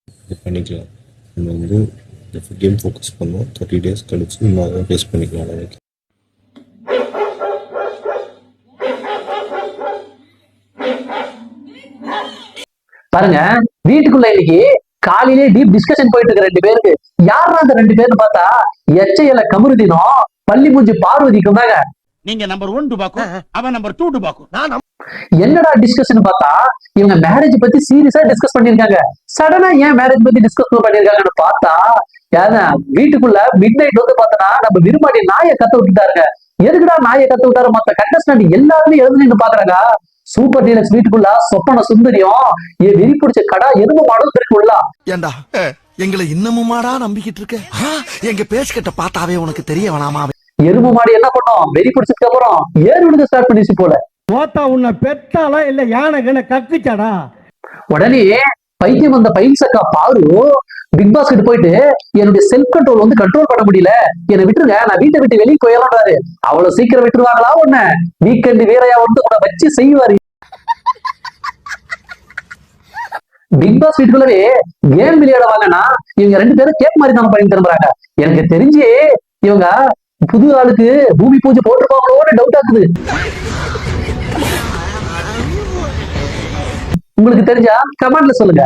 இது பண்ணிக்கலாம். நம்ம வந்து கேம் ஃபோக்கஸ் பண்ணோம். 30 டேஸ் கழிச்சு நம்ம அதை ஃபேஸ் பண்ணிக்கலாம் நாளைக்கு. பாருங்க, வீட்டுக்குள்ள இன்னைக்கு காலையிலே டீப் டிஸ்கஷன் போயிட்டு இருக்கு ரெண்டு பேருக்கு. யாரா அந்த ரெண்டு பேர்னு பார்த்தா எச்சையில கமருதினும் பள்ளி மூஞ்சி பார்வதிக்கும் தாங்க. நீங்க நம்பர் 1 டுபாக்கும், அவன் நம்பர் 2 டுபாக்கும். என்னடா டிஸ்கஷன் பார்த்தா இவங்க மேரேஜ் பத்தி சீரியஸா டிஸ்கஸ் பண்ணிருக்காங்க. சடனா ஏன் மேரேஜ் பத்தி டிஸ்கஸ் பண்ணிருக்காங்கன்னு பார்த்தா வீட்டுக்குள்ள மிட் நைட் வந்து பார்த்தனா நம்ம விரும்பாடி நாயை கத்த விட்டுட்டாருங்க. எதுக்குடா நாயை கத்த விட்டாரு? மத்த கண்டஸ்டன்ட் எல்லாருமே எழுந்து நின்று பாக்குறாங்க. சூப்பர் டீலக்ஸ் வீட்டுக்குள்ள சொப்பன சுந்தரியும் என் வெறி பிடிச்ச கடா எதுவும் மாடல் இருக்குள்ள. ஏண்டா எங்களை இன்னமுமாடா நம்பிக்கிட்டு இருக்க? எங்க பேசிக்கிட்ட பார்த்தாவே உனக்கு தெரிய வேணாமா? எருமை மாடு என்ன பண்ணோம்? வெறி பிடிச்சதுக்கு அப்புறம் ஏறு விடுங்க ஸ்டார்ட் பண்ணிச்சு போல. மோத்தா உன்னை பெத்தாலா இல்ல யானை கக்குச்சாடா? உடனே பைத்தியம் வந்த பைன்சக்கா பாரு பிக் பாஸ் கிட்ட போயிட்டு என்னுடைய செல்ஃப் கண்ட்ரோல் வந்து கண்ட்ரோல் பண்ண முடியல, என்னை விட்டுருங்க, நான் வீட்டை விட்டு வெளியே போயிடறாரு. அவ்வளவு சீக்கிரம் விட்டுருவாங்களா? ஒண்ணு வீக்கெண்ட் வீரையா வந்து உன்னை வச்சு செய்வாரு. பிக் பாஸ் வீட்டுக்குள்ளவே கேம் விளையாட வாங்கன்னா இவங்க ரெண்டு பேரும் கேப் மாதிரி தான் பண்ணி திரும்புறாங்க. எனக்கு தெரிஞ்சு இவங்க புது ஆளுக்கு பூமி பூஜை போட்டிருப்பாங்களோன்னு டவுட் ஆகுது. உங்களுக்கு தெரிஞ்சா கமெண்ட்ல சொல்லுங்க.